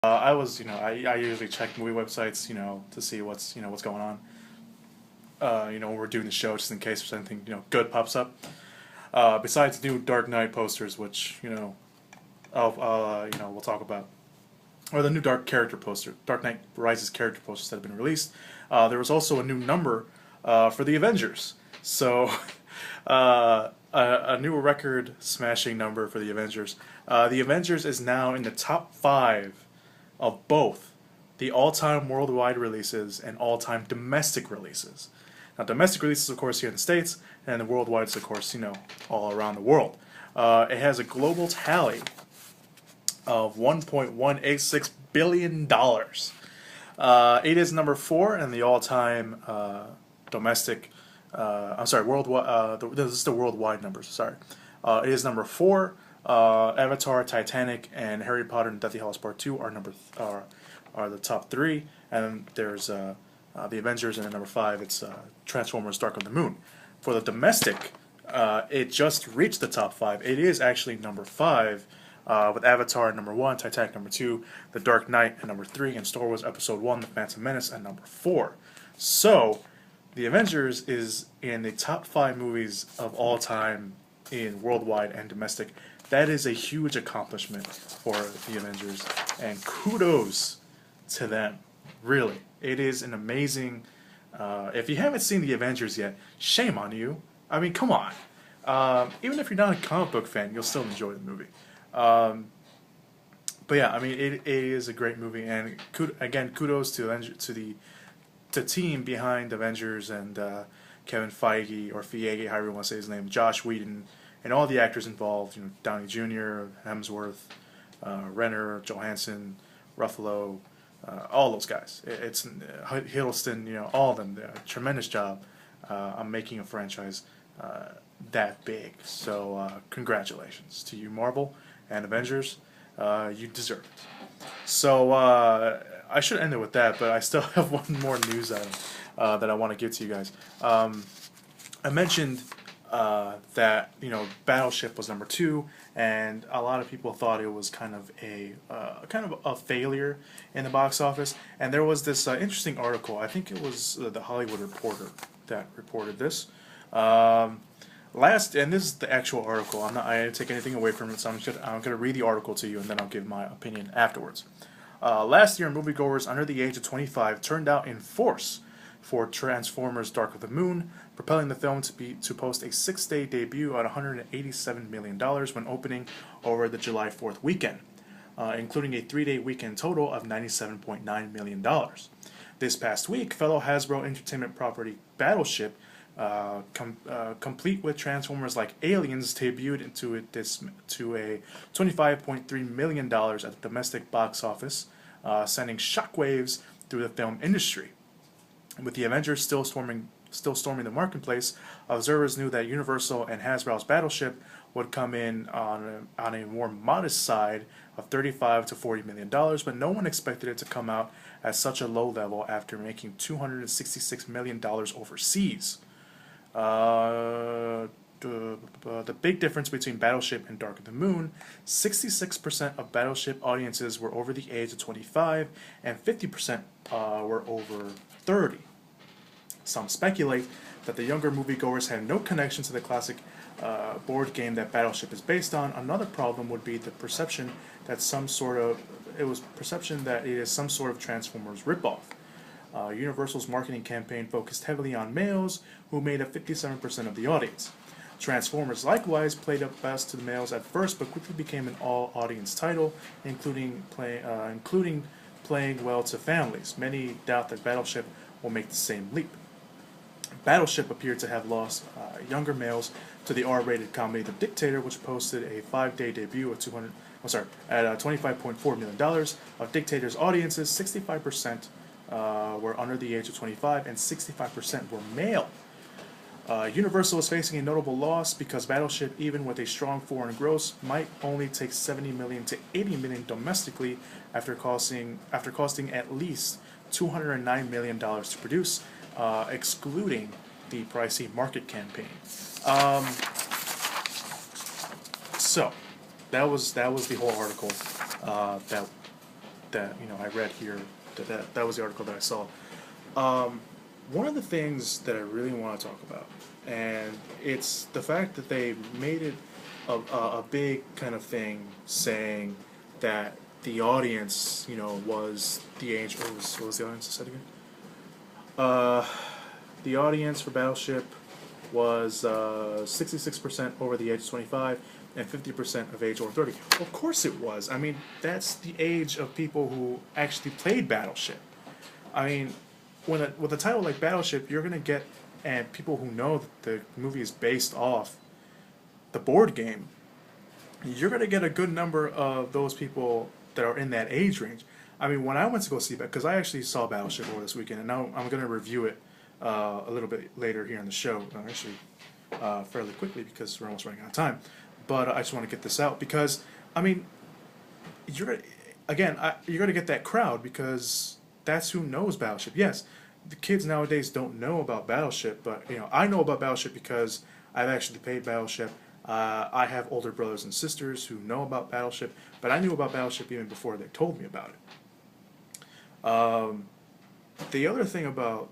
I usually check movie websites, to see what's going on. When we're doing the show, just in case there's anything, good pops up. Besides new Dark Knight posters, which, we'll talk about, or the new Dark Knight Rises character posters that have been released. There was also a new number for the Avengers. So, a new record smashing number for the Avengers. The Avengers is now in the top 5 of both the all-time worldwide releases and all-time domestic releases. Now, domestic releases, of course, here in the States, and the worldwide is, of course, all around the world. It has a global tally of $1.186 billion. It is number 4 in the all-time domestic. Worldwide. This is the worldwide numbers. Sorry, it is number 4. Avatar, Titanic, and Harry Potter and Deathly Hallows Part 2 are the top 3, and there's the Avengers, and at number 5 it's Transformers: Dark of the Moon. For the domestic, it just reached the top 5. It is actually number 5, with Avatar at number 1, Titanic number 2, The Dark Knight at number 3, and Star Wars Episode 1: The Phantom Menace at number 4. So, the Avengers is in the top 5 movies of all time in worldwide and domestic. That is a huge accomplishment for the Avengers, and kudos to them. Really, it is an amazing. If you haven't seen the Avengers yet, shame on you. I mean, come on. Even if you're not a comic book fan, you'll still enjoy the movie. But yeah, I mean, it is a great movie, and kudos to the team behind Avengers and Kevin Feige, or Feige, however you want to say his name, Josh Whedon, and all the actors involved. Downey Jr., Hemsworth, Renner, Johansson, Ruffalo, all those guys. It's Hiddleston, all of them. Tremendous job on making a franchise that big. So congratulations to you, Marvel and Avengers. You deserve it. So I should end it with that, but I still have one more news item that I want to give to you guys. I mentioned that Battleship was number 2, and a lot of people thought it was kind of a failure in the box office. And there was this interesting article. I think it was the Hollywood Reporter that reported this. And this is the actual article. I didn't take anything away from it, so I'm gonna read the article to you, and then I'll give my opinion afterwards. Last year, moviegoers under the age of 25 turned out in force for Transformers: Dark of the Moon, propelling the film to post a 6-day debut at $187 million when opening over the July 4th weekend, including a 3-day weekend total of $97.9 million. This past week, fellow Hasbro Entertainment property Battleship, complete with Transformers like Aliens, debuted to a $25.3 million at the domestic box office, sending shockwaves through the film industry. With the Avengers still storming the marketplace, observers knew that Universal and Hasbro's Battleship would come in on a more modest side of $35 to $40 million, but no one expected it to come out at such a low level after making $266 million overseas. The big difference between Battleship and Dark of the Moon: 66% of Battleship audiences were over the age of 25, and 50% were over 30. Some speculate that the younger moviegoers had no connection to the classic board game that Battleship is based on. Another problem would be the perception that it is some sort of Transformers ripoff. Universal's marketing campaign focused heavily on males, who made up 57% of the audience. Transformers likewise played up best to the males at first, but quickly became an all-audience title, including playing well to families. Many doubt that Battleship will make the same leap. Battleship appeared to have lost younger males to the R-rated comedy The Dictator, which posted a 5-day debut at $25.4 million. Of Dictator's audiences, 65% were under the age of 25, and 65% were male. Universal is facing a notable loss because Battleship, even with a strong foreign gross, might only take $70 million to $80 million domestically after costing at least $209 million to produce, excluding the pricey market campaign. So that was the whole article that that I read here. That was the article that I saw. One of the things that I really want to talk about, and it's the fact that they made it a big kind of thing, saying that the audience, was the age. What was the audience I said again? Uh, the audience for Battleship was 66% over the age of 25 and 50% of age over 30. Of course it was. I mean, that's the age of people who actually played Battleship. I mean, with a title like Battleship, you're going to get, and people who know that the movie is based off the board game, you're going to get a good number of those people that are in that age range. I mean, when I went to go see that, because I actually saw Battleship over this weekend, and now I'm going to review it a little bit later here in the show, actually fairly quickly because we're almost running out of time. But I just want to get this out because, I mean, you're going to get that crowd because that's who knows Battleship. Yes, the kids nowadays don't know about Battleship, but I know about Battleship because I've actually played Battleship. I have older brothers and sisters who know about Battleship, but I knew about Battleship even before they told me about it. The other thing about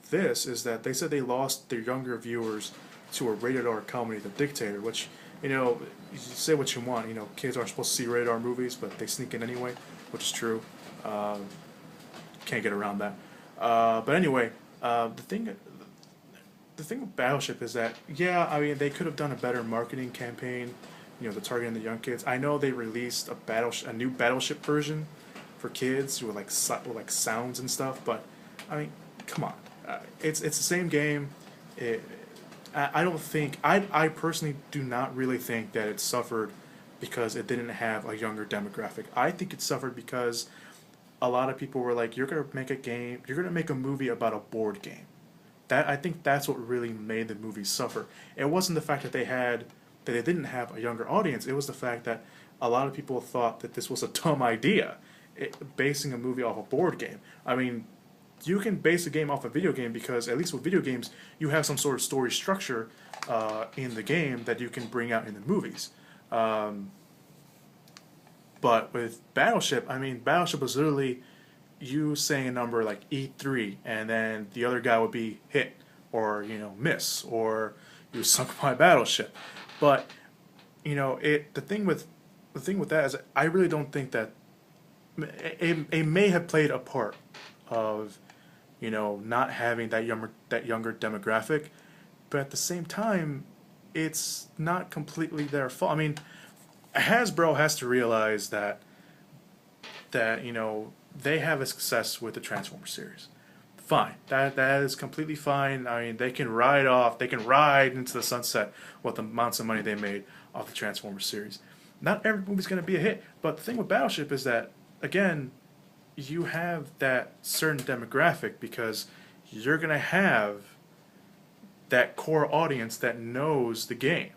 this is that they said they lost their younger viewers to a rated R comedy, The Dictator, which, you say what you want, kids aren't supposed to see rated R movies, but they sneak in anyway, which is true. Can't get around that. But anyway, the thing with Battleship is that, yeah, I mean, they could have done a better marketing campaign, the targeting the young kids. I know they released a new Battleship version for kids with like sounds and stuff, but I mean, come on, it's the same game. I don't think I personally do not really think that it suffered because it didn't have a younger demographic. I think it suffered because a lot of people were like, you're gonna make a movie about a board game. I think that's what really made the movie suffer. It wasn't the fact that they didn't have a younger audience. It was the fact that a lot of people thought that this was a dumb idea, basing a movie off a board game. I mean, you can base a game off a video game because at least with video games you have some sort of story structure in the game that you can bring out in the movies. But with Battleship, I mean, Battleship was literally you saying a number like E3, and then the other guy would be hit, or miss, or you sunk my battleship. But the thing with that is, I really don't think that it may have played a part of not having that younger demographic, but at the same time, it's not completely their fault. I mean, Hasbro has to realize that they have a success with the Transformers series. Fine, that is completely fine. I mean, they can ride into the sunset with the amounts of money they made off the Transformers series. Not every movie's going to be a hit, but the thing with Battleship is that, again, you have that certain demographic because you're going to have that core audience that knows the game.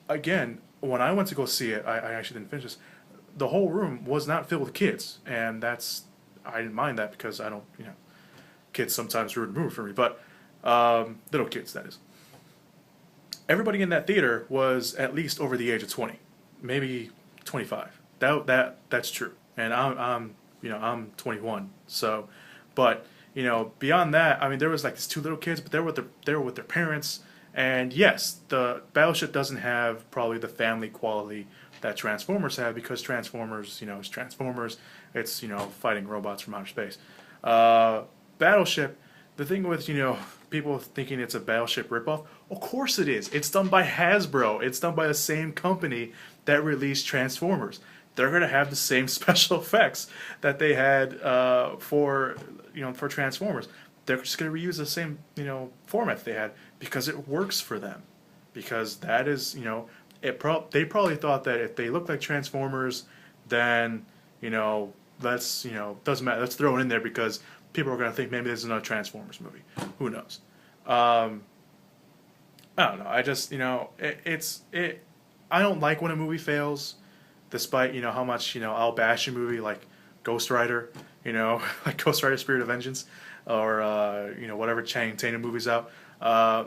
Again, when I went to go see it, I actually didn't finish this. The whole room was not filled with kids, and I didn't mind that because I don't, kids sometimes ruin the movie for me, but little kids, that is. Everybody in that theater was at least over the age of 20, maybe 25. That's true, and I'm 21, so, but beyond that, I mean, there was like these two little kids, but they were with their parents. And yes, the Battleship doesn't have probably the family quality that Transformers have because Transformers, is Transformers. It's, fighting robots from outer space. Battleship, the thing with, people thinking it's a Battleship ripoff, of course it is. It's done by Hasbro. It's done by the same company that released Transformers. They're going to have the same special effects that they had for Transformers. They're just going to reuse the same, format they had because it works for them. Because that is, they probably thought that if they look like Transformers, then, doesn't matter. Let's throw it in there because people are going to think maybe there's another Transformers movie. Who knows? I don't know. I just, I don't like when a movie fails, despite, how much, I'll bash a movie like Ghost Rider, like Ghost Rider Spirit of Vengeance. Or whatever Channing Tatum movie's out. I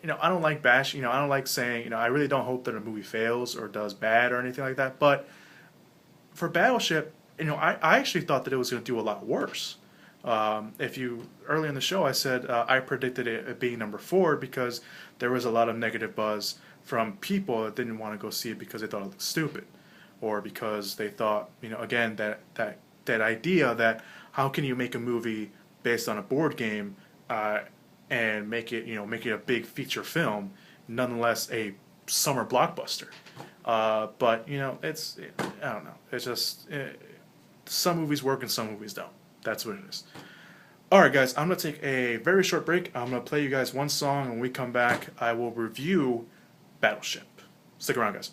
don't like bashing. I don't like saying. I really don't hope that a movie fails or does bad or anything like that. But for Battleship, I actually thought that it was going to do a lot worse. If you early in the show, I said I predicted it being number 4 because there was a lot of negative buzz from people that didn't want to go see it because they thought it looked stupid, or because they thought, again, that idea that how can you make a movie based on a board game and make it a big feature film, nonetheless a summer blockbuster. But I don't know. It's just some movies work and some movies don't. That's what it is. Alright guys, I'm going to take a very short break. I'm going to play you guys one song, and when we come back I will review Battleship. Stick around guys.